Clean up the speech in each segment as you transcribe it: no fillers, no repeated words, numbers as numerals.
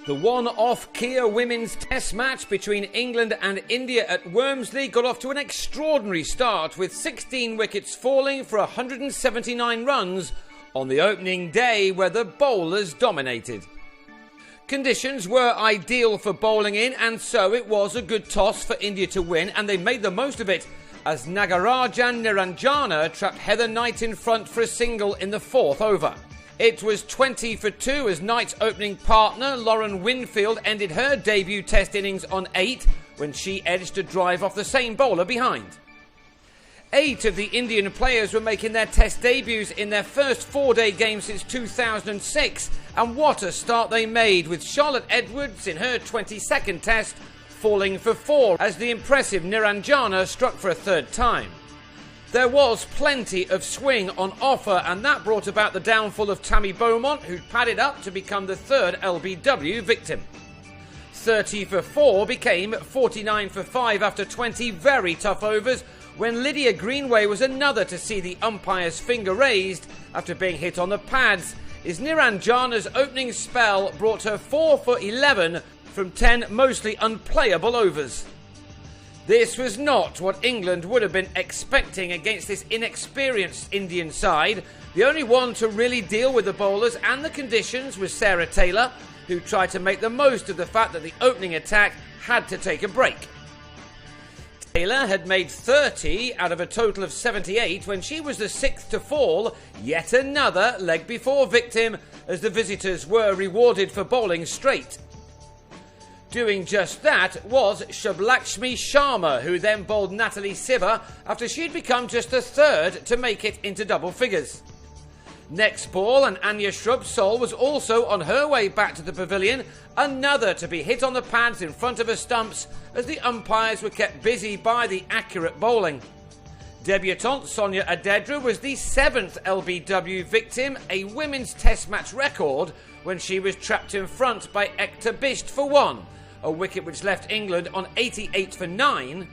The one-off Kia Women's Test match between England and India at Wormsley got off to an extraordinary start, with 16 wickets falling for 179 runs on the opening day, where the bowlers dominated. Conditions were ideal for bowling in, and so it was a good toss for India to win, and they made the most of it as Nagarajan Niranjana trapped Heather Knight in front for a single in the fourth over. It was 20 for 2 as Knight's opening partner, Lauren Winfield, ended her debut test innings on 8 when she edged a drive off the same bowler behind. 8 of the Indian players were making their test debuts in their first 4-day game since 2006, and what a start they made, with Charlotte Edwards in her 22nd test falling for 4 as the impressive Niranjana struck for a third time. There was plenty of swing on offer, and that brought about the downfall of Tammy Beaumont, who'd padded up to become the third LBW victim. 30 for 4 became 49 for 5 after 20 very tough overs, when Lydia Greenway was another to see the umpire's finger raised after being hit on the pads, as Niranjana's opening spell brought her 4 for 11 from 10 mostly unplayable overs. This was not what England would have been expecting against this inexperienced Indian side. The only one to really deal with the bowlers and the conditions was Sarah Taylor, who tried to make the most of the fact that the opening attack had to take a break. Taylor had made 30 out of a total of 78 when she was the 6th to fall, yet another leg before victim, as the visitors were rewarded for bowling straight. Doing just that was Subhlakshmi Sharma, who then bowled Natalie Siva after she'd become just the 3rd to make it into double figures. Next ball, and Anya Shrubsole was also on her way back to the pavilion, another to be hit on the pads in front of her stumps as the umpires were kept busy by the accurate bowling. Debutante Sonia Adedra was the 7th LBW victim, a women's test match record, when she was trapped in front by Ekta Bisht for 1. A wicket which left England on 88 for 9.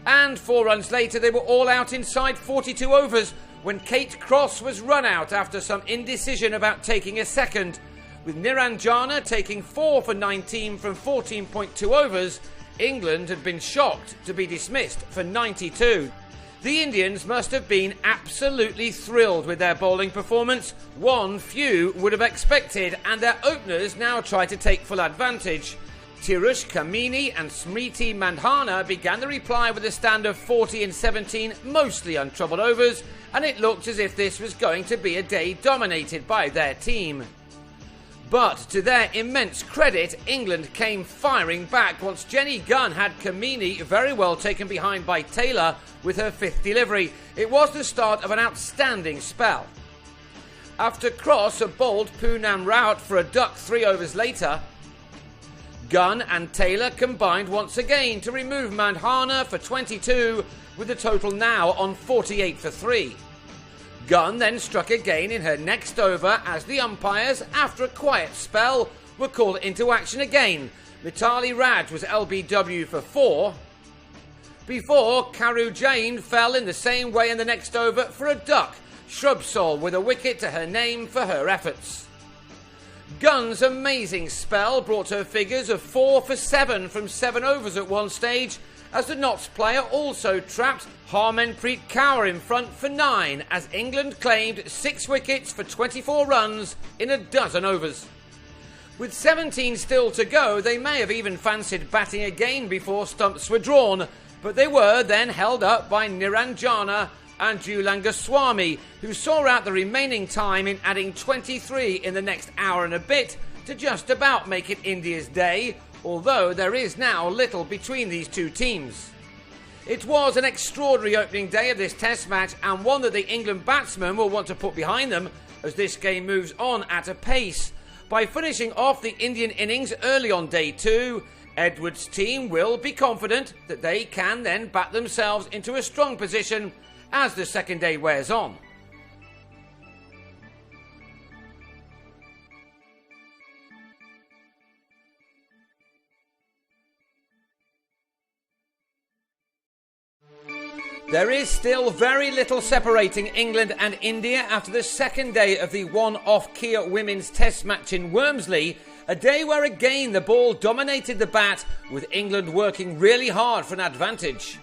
And 4 runs later they were all out inside 42 overs when Kate Cross was run out after some indecision about taking a second. With Niranjana taking 4 for 19 from 14.2 overs, England had been shocked to be dismissed for 92. The Indians must have been absolutely thrilled with their bowling performance, one few would have expected, and their openers now try to take full advantage. Tirush Kamini and Smriti Mandhana began the reply with a stand of 40 and 17, mostly untroubled overs, and it looked as if this was going to be a day dominated by their team. But to their immense credit, England came firing back once Jenny Gunn had Kamini very well taken behind by Taylor with her 5th delivery. It was the start of an outstanding spell. After Cross had bowled Poonam Rawat for a duck 3 overs later, Gunn and Taylor combined once again to remove Mandhana for 22, with the total now on 48 for 3. Gunn then struck again in her next over as the umpires, after a quiet spell, were called into action again. Mitali Raj was LBW for 4, before Karu Jain fell in the same way in the next over for a duck, Shrubsole with a wicket to her name for her efforts. Gunn's amazing spell brought her figures of 4 for 7 from 7 overs at one stage, as the Notts player also trapped Harmanpreet Kaur in front for 9, as England claimed 6 wickets for 24 runs in a dozen overs. With 17 still to go, they may have even fancied batting again before stumps were drawn, but they were then held up by Niranjana and Langaswamy, who saw out the remaining time in adding 23 in the next hour and a bit to just about make it India's day, although there is now little between these two teams. It was an extraordinary opening day of this test match, and one that the England batsmen will want to put behind them as this game moves on at a pace. By finishing off the Indian innings early on day 2, Edwards' team will be confident that they can then bat themselves into a strong position as the second day wears on. There is still very little separating England and India after the second day of the one-off Kia Women's Test match in Wormsley, A day where again the ball dominated the bat, with England working really hard for an advantage.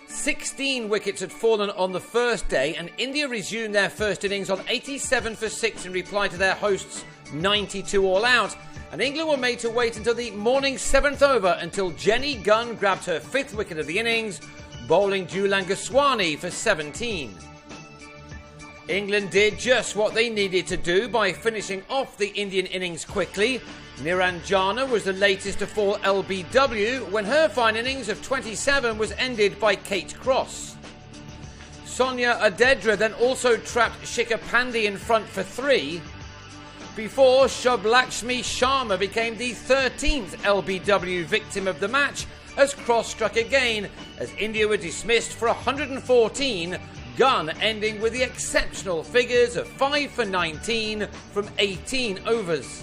16 wickets had fallen on the first day, and India resumed their first innings on 87 for 6 in reply to their hosts' 92 all out, and England were made to wait until the morning 7th over until Jenny Gunn grabbed her 5th wicket of the innings, bowling Jhulan Goswami for 17. England did just what they needed to do by finishing off the Indian innings quickly. Niranjana was the latest to fall LBW when her fine innings of 27 was ended by Kate Cross. Sonia Adedra then also trapped Shikhar Pandey in front for 3, before Subbulakshmi Sharma became the 13th LBW victim of the match as Cross struck again as India were dismissed for 114, Gunn ending with the exceptional figures of 5 for 19 from 18 overs.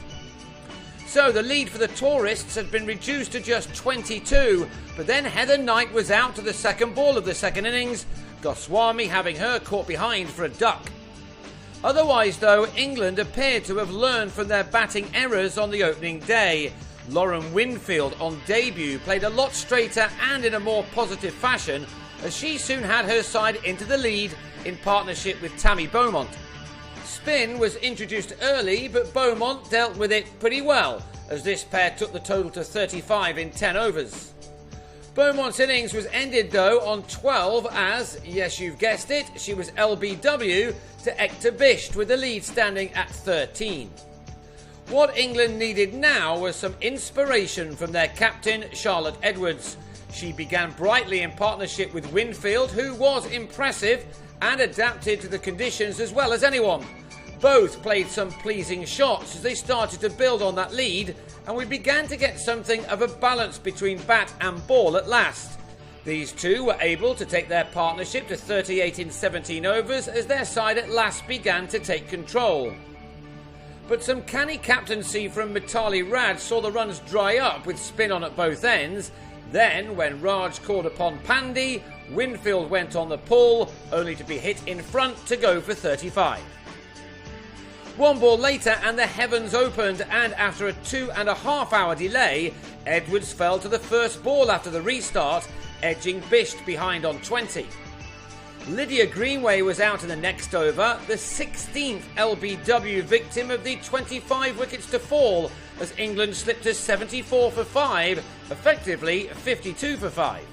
So the lead for the tourists had been reduced to just 22, but then Heather Knight was out to the second ball of the second innings, Goswami having her caught behind for a duck. Otherwise though, England appeared to have learned from their batting errors on the opening day. Lauren Winfield on debut played a lot straighter and in a more positive fashion, as she soon had her side into the lead in partnership with Tammy Beaumont. Spin was introduced early, but Beaumont dealt with it pretty well, as this pair took the total to 35 in 10 overs. Beaumont's innings was ended though on 12 as, yes you've guessed it, she was LBW to Ekta Bisht with the lead standing at 13. What England needed now was some inspiration from their captain Charlotte Edwards. She began brightly in partnership with Winfield, who was impressive and adapted to the conditions as well as anyone. Both played some pleasing shots as they started to build on that lead, and we began to get something of a balance between bat and ball at last. These two were able to take their partnership to 38 in 17 overs as their side at last began to take control. But some canny captaincy from Mithali Raj saw the runs dry up with spin on at both ends. Then, when Raj called upon Pandey, Winfield went on the pull, only to be hit in front to go for 35. One ball later and the heavens opened, and after a 2.5 hour delay, Edwards fell to the first ball after the restart, edging Bisht behind on 20. Lydia Greenway was out in the next over, the 16th LBW victim of the 25 wickets to fall, as England slipped to 74 for 5, effectively 52 for 5.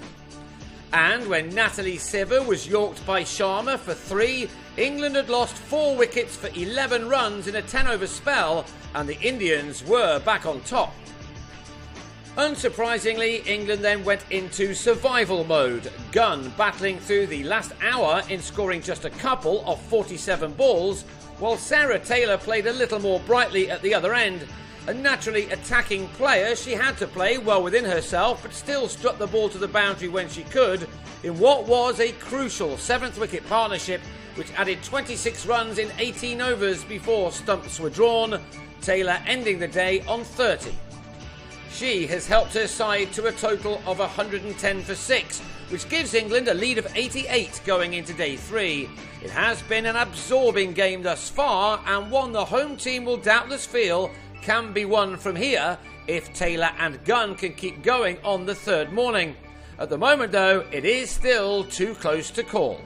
And when Natalie Siver was yorked by Sharma for 3, England had lost 4 wickets for 11 runs in a 10-over spell, and the Indians were back on top. Unsurprisingly, England then went into survival mode, Gunn battling through the last hour in scoring just a couple of 47 balls, while Sarah Taylor played a little more brightly at the other end. A naturally attacking player, she had to play well within herself, but still struck the ball to the boundary when she could, in what was a crucial 7th wicket partnership which added 26 runs in 18 overs before stumps were drawn, Taylor ending the day on 30. She has helped her side to a total of 110 for 6, which gives England a lead of 88 going into day 3. It has been an absorbing game thus far, and one the home team will doubtless feel can be won from here if Taylor and Gunn can keep going on the third morning. At the moment though, it is still too close to call.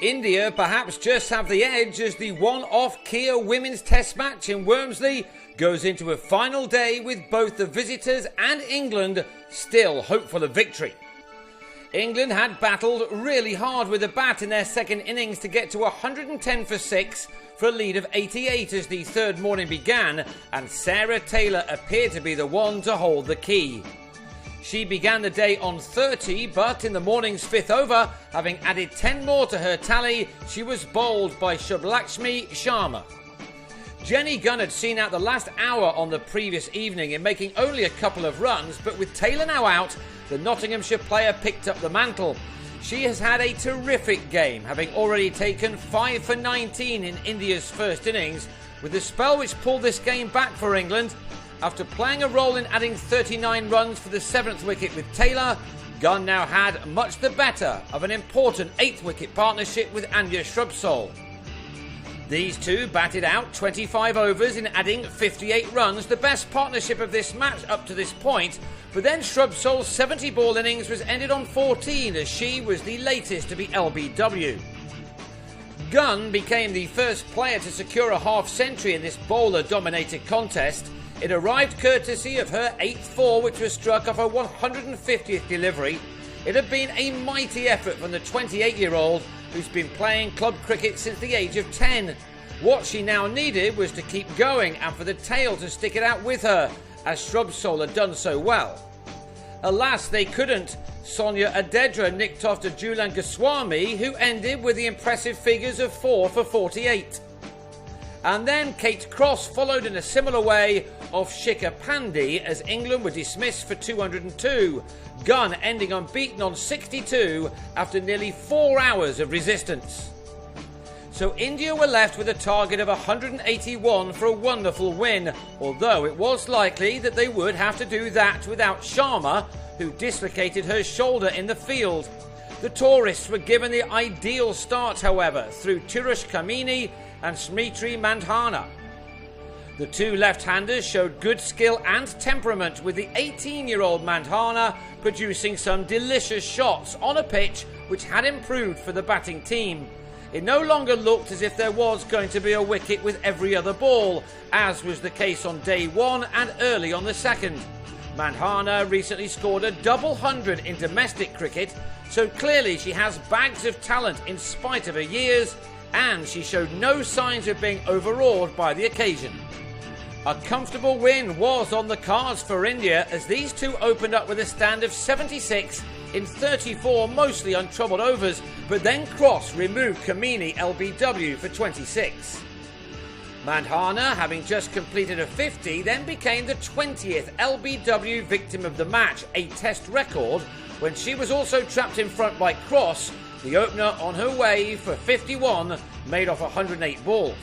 India perhaps just have the edge as the one-off Kia Women's Test match in Wormsley goes into a final day with both the visitors and England still hopeful of victory. England had battled really hard with the bat in their second innings to get to 110 for 6 for a lead of 88 as the third morning began, and Sarah Taylor appeared to be the one to hold the key. She began the day on 30, but in the morning's 5th over, having added 10 more to her tally, she was bowled by Subbulakshmi Sharma. Jenny Gunn had seen out the last hour on the previous evening in making only a couple of runs, but with Taylor now out, the Nottinghamshire player picked up the mantle. She has had a terrific game, having already taken 5 for 19 in India's first innings, with the spell which pulled this game back for England. After playing a role in adding 39 runs for the 7th wicket with Taylor, Gunn now had much the better of an important 8th-wicket partnership with Anja Shrubsole. These two batted out 25 overs in adding 58 runs, the best partnership of this match up to this point, but then Shrubsole's 70-ball innings was ended on 14 as she was the latest to be LBW. Gunn became the first player to secure a half-century in this bowler-dominated contest. It arrived courtesy of her 8th four, which was struck off her 150th delivery. It had been a mighty effort from the 28-year-old who's been playing club cricket since the age of 10. What she now needed was to keep going and for the tail to stick it out with her, as Shrubsole had done so well. Alas, they couldn't. Sonia Adedra nicked off to Julan Goswami, who ended with the impressive figures of 4 for 48. And then Kate Cross followed in a similar way off Shikha Pandey as England were dismissed for 202. Gunn ending unbeaten on 62 after nearly 4 hours of resistance. So India were left with a target of 181 for a wonderful win, although it was likely that they would have to do that without Sharma, who dislocated her shoulder in the field. The tourists were given the ideal start, however, through Tirush Kamini and Smriti Mandhana. The two left-handers showed good skill and temperament, with the 18-year-old Mandhana producing some delicious shots on a pitch which had improved for the batting team. It no longer looked as if there was going to be a wicket with every other ball, as was the case on day one and early on the second. Mandhana recently scored a double hundred in domestic cricket, so clearly she has bags of talent in spite of her years, and she showed no signs of being overawed by the occasion. A comfortable win was on the cards for India as these two opened up with a stand of 76 in 34 mostly untroubled overs, but then Cross removed Kamini LBW for 26. Mandhana, having just completed a 50, then became the 20th LBW victim of the match, a test record, when she was also trapped in front by Cross, the opener on her way for 51, made off 108 balls.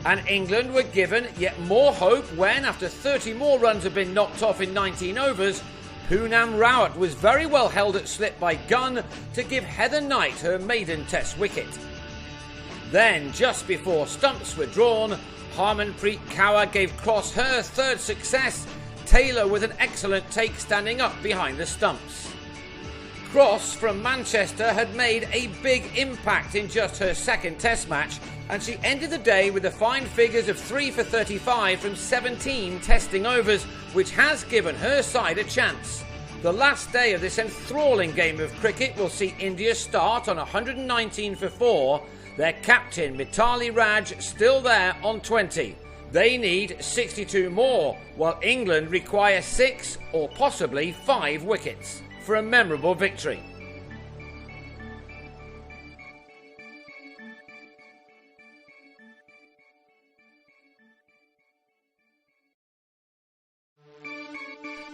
And England were given yet more hope when, after 30 more runs had been knocked off in 19 overs, Poonam Rawat was very well held at slip by Gunn to give Heather Knight her maiden test wicket. Then, just before stumps were drawn, Harmanpreet Kaur gave Cross her third success, Taylor with an excellent take standing up behind the stumps. Cross from Manchester had made a big impact in just her second test match, and she ended the day with the fine figures of 3 for 35 from 17 testing overs, which has given her side a chance. The last day of this enthralling game of cricket will see India start on 119 for 4, their captain Mithali Raj still there on 20. They need 62 more, while England require 6 or possibly 5 wickets for a memorable victory.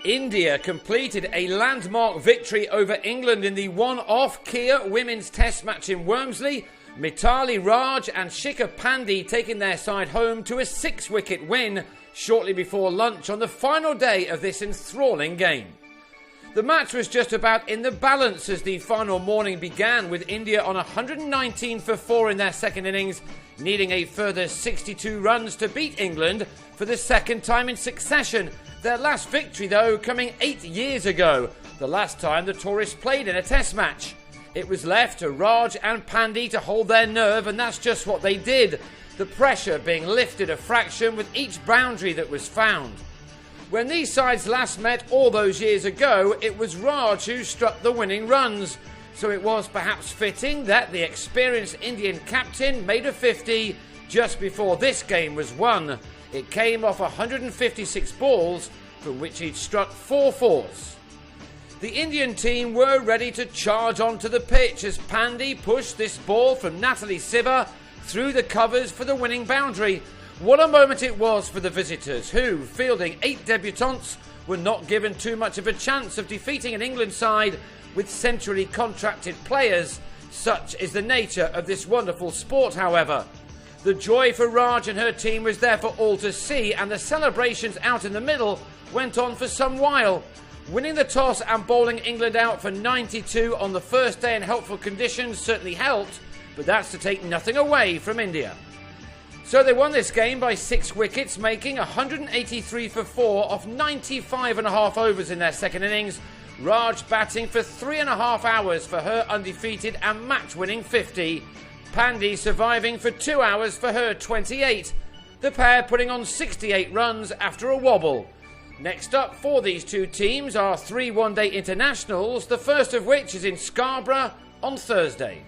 India completed a landmark victory over England in the one-off Kia Women's Test match in Wormsley. Mithali Raj and Shikha Pandey taking their side home to a 6-wicket win shortly before lunch on the final day of this enthralling game. The match was just about in the balance as the final morning began, with India on 119 for 4 in their second innings, needing a further 62 runs to beat England for the second time in succession. Their last victory, though, coming 8 years ago, the last time the tourists played in a test match. It was left to Raj and Pandey to hold their nerve, and that's just what they did, the pressure being lifted a fraction with each boundary that was found. When these sides last met all those years ago, it was Raj who struck the winning runs, so it was perhaps fitting that the experienced Indian captain made a 50 just before this game was won. It came off 156 balls, from which he'd struck 4 fours. The Indian team were ready to charge onto the pitch as Pandey pushed this ball from Natalie Siva through the covers for the winning boundary. What a moment it was for the visitors, who, fielding 8 debutants, were not given too much of a chance of defeating an England side with centrally contracted players. Such is the nature of this wonderful sport, however. The joy for Raj and her team was there for all to see, and the celebrations out in the middle went on for some while. Winning the toss and bowling England out for 92 on the first day in helpful conditions certainly helped, but that's to take nothing away from India. So they won this game by 6 wickets, making 183 for 4 off 95.5 overs in their second innings. Raj batting for 3.5 hours for her undefeated and match-winning 50. Pandey surviving for 2 hours for her 28. The pair putting on 68 runs after a wobble. Next up for these two teams are 3 one-day internationals, the first of which is in Scarborough on Thursday.